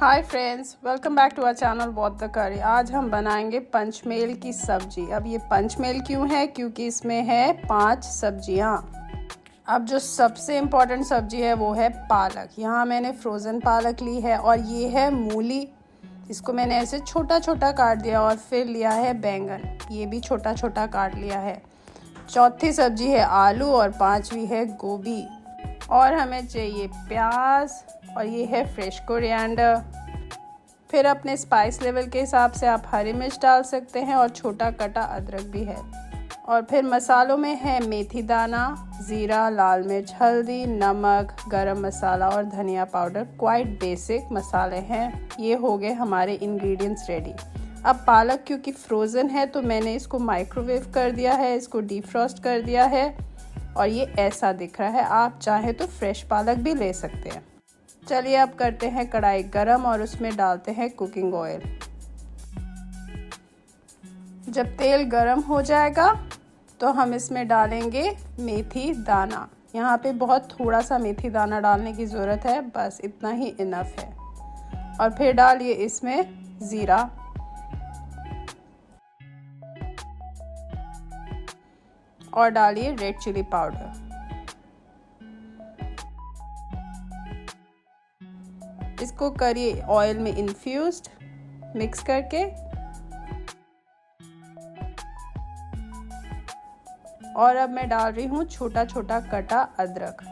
Hi friends, welcome back to our channel what the curry. आज हम बनाएंगे पंचमेल की सब्जी। अब ये पंचमेल क्यों है? क्योंकि इसमें है 5 सब्जियां। अब जो सबसे इम्पॉर्टेंट सब्जी है वो है पालक। यहाँ मैंने फ्रोज़न पालक ली है और ये है मूली। इसको मैंने ऐसे छोटा छोटा काट दिया। और फिर लिया है बैंगन, ये भी छोटा छोटा काट लिया है। चौथी सब्जी है आलू और 5वीं है गोभी। और हमें चाहिए प्याज और ये है फ्रेश कोरिएंडर। फिर अपने स्पाइस लेवल के हिसाब से आप हरी मिर्च डाल सकते हैं और छोटा कटा अदरक भी है। और फिर मसालों में है मेथी दाना, ज़ीरा, लाल मिर्च, हल्दी, नमक, गरम मसाला और धनिया पाउडर। क्वाइट बेसिक मसाले हैं। ये हो गए हमारे इंग्रेडिएंट्स रेडी। अब पालक क्योंकि फ्रोज़न है तो मैंने इसको माइक्रोवेव कर दिया है, इसको डीफ्रॉस्ट कर दिया है और ये ऐसा दिख रहा है। आप चाहे तो फ्रेश पालक भी ले सकते हैं। चलिए अब करते हैं कढ़ाई गरम और उसमें डालते हैं कुकिंग ऑयल। जब तेल गरम हो जाएगा तो हम इसमें डालेंगे मेथी दाना। यहाँ पे बहुत थोड़ा सा मेथी दाना डालने की ज़रूरत है, बस इतना ही इनफ है। और फिर डालिए इसमें ज़ीरा, और डालिए रेड चिली पाउडर। इसको करिए ऑयल में इन्फ्यूज्ड, मिक्स करके। और अब मैं डाल रही हूँ छोटा छोटा कटा अदरक।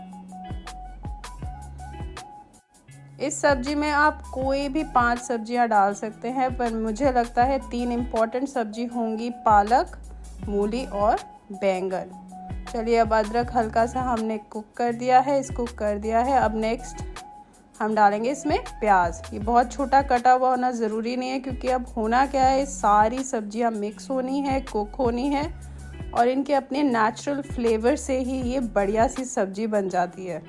इस सब्जी में आप कोई भी 5 सब्जियां डाल सकते हैं, पर मुझे लगता है 3 इम्पॉर्टेंट सब्जी होंगी, पालक, मूली और बैंगन। चलिए अब अदरक हल्का सा हमने कुक कर दिया है, इसको कर दिया है। अब नेक्स्ट हम डालेंगे इसमें प्याज। ये बहुत छोटा कटा हुआ होना ज़रूरी नहीं है, क्योंकि अब होना क्या है, सारी सब्जियां मिक्स होनी है, कुक होनी है और इनके अपने नेचुरल फ्लेवर से ही ये बढ़िया सी सब्जी बन जाती है।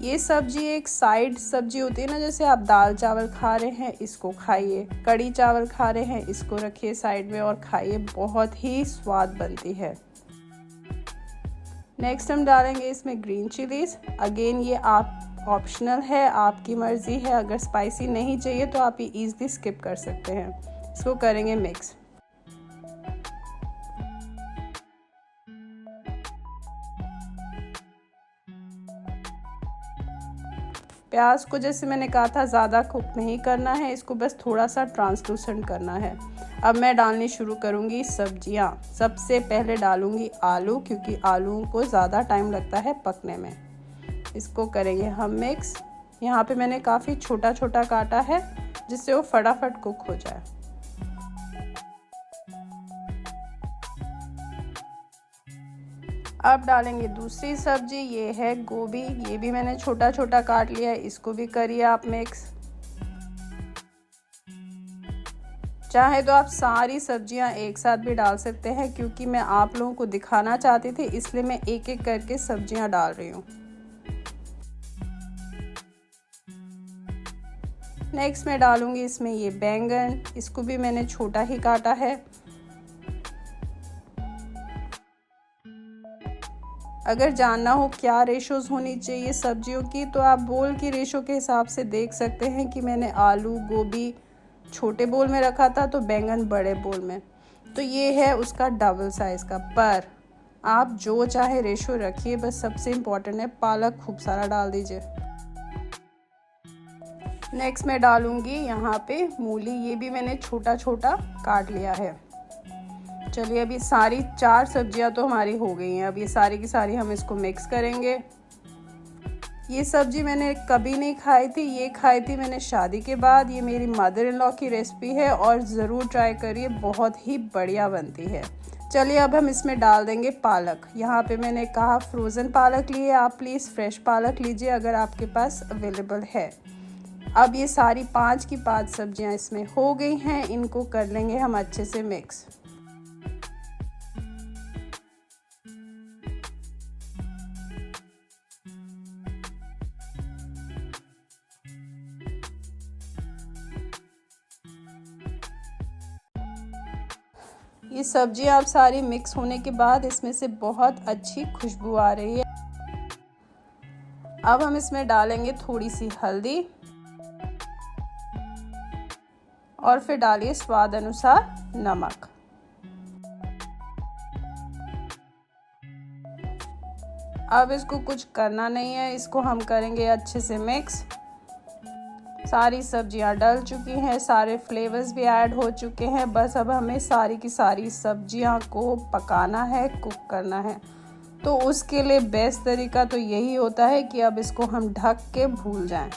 ये सब्जी एक साइड सब्जी होती है ना, जैसे आप दाल चावल खा रहे हैं इसको खाइए, कड़ी चावल खा रहे हैं इसको रखिए साइड में और खाइए, बहुत ही स्वाद बनती है। नेक्स्ट हम डालेंगे इसमें ग्रीन चिलीज। अगेन ये आप ऑप्शनल है, आपकी मर्ज़ी है। अगर स्पाइसी नहीं चाहिए तो आप ये ईज़िली स्किप कर सकते हैं। इसको करेंगे मिक्स। प्याज को जैसे मैंने कहा था ज़्यादा कुक नहीं करना है, इसको बस थोड़ा सा ट्रांसलूसेंट करना है। अब मैं डालनी शुरू करूँगी सब्जियाँ। सबसे पहले डालूँगी आलू, क्योंकि आलू को ज़्यादा टाइम लगता है पकने में। इसको करेंगे हम मिक्स। यहाँ पे मैंने काफ़ी छोटा छोटा काटा है, जिससे वो फटाफट कुक हो जाए। अब डालेंगे दूसरी सब्जी, ये है गोभी। ये भी मैंने छोटा छोटा काट लिया है, इसको भी करिए आप मिक्स। चाहे तो आप सारी सब्जियां एक साथ भी डाल सकते हैं, क्योंकि मैं आप लोगों को दिखाना चाहती थी, इसलिए मैं एक एक करके सब्जियां डाल रही हूँ। नेक्स्ट मैं डालूंगी इसमें ये बैंगन। इसको भी मैंने छोटा ही काटा है। अगर जानना हो क्या रेशोज़ होनी चाहिए सब्जियों की, तो आप बोल की रेशो के हिसाब से देख सकते हैं कि मैंने आलू गोभी छोटे बोल में रखा था तो बैंगन बड़े बोल में, तो ये है उसका डबल साइज़ का। पर आप जो चाहे रेशो रखिए, बस सबसे इम्पॉर्टेंट है पालक खूब सारा डाल दीजिए। नेक्स्ट मैं डालूँगी यहाँ पे मूली। ये भी मैंने छोटा छोटा काट लिया है। चलिए अभी सारी 4 सब्जियां तो हमारी हो गई हैं। अब ये सारी की सारी हम इसको मिक्स करेंगे। ये सब्जी मैंने कभी नहीं खाई थी, ये खाई थी मैंने शादी के बाद। ये मेरी मदर इन लॉ की रेसिपी है और ज़रूर ट्राई करिए, बहुत ही बढ़िया बनती है। चलिए अब हम इसमें डाल देंगे पालक। यहाँ पे मैंने कहा फ्रोज़न पालक लिए, आप प्लीज़ फ्रेश पालक लीजिए अगर आपके पास अवेलेबल है। अब ये सारी 5 की 5 सब्जियाँ इसमें हो गई हैं। इनको कर लेंगे हम अच्छे से मिक्स। ये सब्जियां अब सारी मिक्स होने के बाद इसमें से बहुत अच्छी खुशबू आ रही है। अब हम इसमें डालेंगे थोड़ी सी हल्दी, और फिर डालिए स्वाद अनुसार नमक। अब इसको कुछ करना नहीं है, इसको हम करेंगे अच्छे से मिक्स। सारी सब्जियां डल चुकी हैं, सारे फ्लेवर्स भी ऐड हो चुके हैं। बस अब हमें सारी की सारी सब्जियां को पकाना है, कुक करना है। तो उसके लिए बेस्ट तरीका तो यही होता है कि अब इसको हम ढक के भूल जाएं।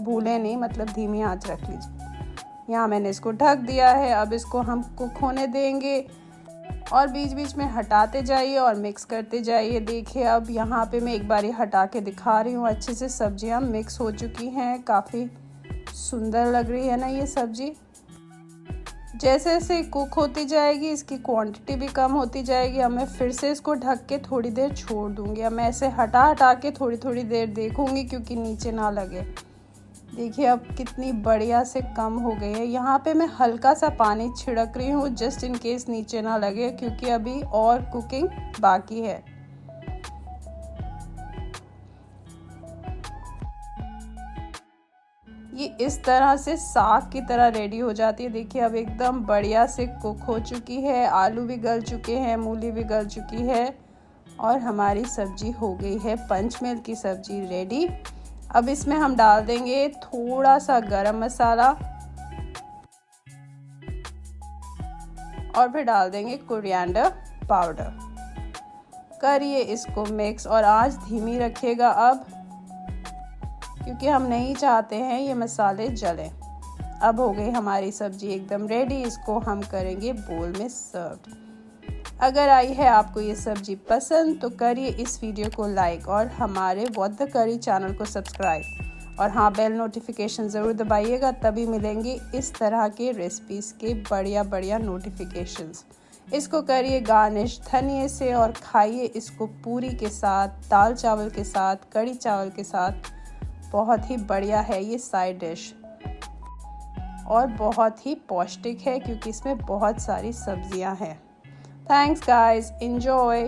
भूलें नहीं, मतलब धीमी आंच रख लीजिए। यहाँ मैंने इसको ढक दिया है। अब इसको हम कुक होने देंगे और बीच बीच में हटाते जाइए और मिक्स करते जाइए। देखिए अब यहाँ पे मैं एक बारी हटा के दिखा रही हूँ। अच्छे से सब्जियाँ मिक्स हो चुकी हैं, काफ़ी सुंदर लग रही है ना ये सब्जी। जैसे जैसे कुक होती जाएगी इसकी क्वांटिटी भी कम होती जाएगी। अब मैं फिर से इसको ढक के थोड़ी देर छोड़ दूंगी। अब मैं ऐसे हटा के थोड़ी थोड़ी देर देखूंगी क्योंकि नीचे ना लगे। देखिए अब कितनी बढ़िया से कम हो गई है। यहाँ पे मैं हल्का सा पानी छिड़क रही हूँ जस्ट इन केस नीचे ना लगे, क्योंकि अभी और कुकिंग बाकी है। ये इस तरह से साग की तरह रेडी हो जाती है। देखिए अब एकदम बढ़िया से कुक हो चुकी है। आलू भी गल चुके हैं, मूली भी गल चुकी है और हमारी सब्जी हो गई है पंचमेल की सब्जी रेडी। अब इसमें हम डाल देंगे थोड़ा सा गरम मसाला और फिर डाल देंगे कोरिएंडर पाउडर। करिए इसको मिक्स और आंच धीमी रखिएगा अब, क्योंकि हम नहीं चाहते हैं ये मसाले जलें। अब हो गई हमारी सब्जी एकदम रेडी। इसको हम करेंगे बोल में सर्व। अगर आई है आपको ये सब्जी पसंद तो करिए इस वीडियो को लाइक और हमारे व्हाट द करी चैनल को सब्सक्राइब। और हाँ, बेल नोटिफिकेशन ज़रूर दबाइएगा, तभी मिलेंगे इस तरह के रेसिपीज़ के बढ़िया नोटिफिकेशंस। इसको करिए गार्निश धनिए से और खाइए इसको पूरी के साथ, दाल चावल के साथ, कड़ी चावल के साथ। बहुत ही बढ़िया है ये साइड डिश और बहुत ही पौष्टिक है क्योंकि इसमें बहुत सारी सब्जियां हैं। Thanks guys, enjoy.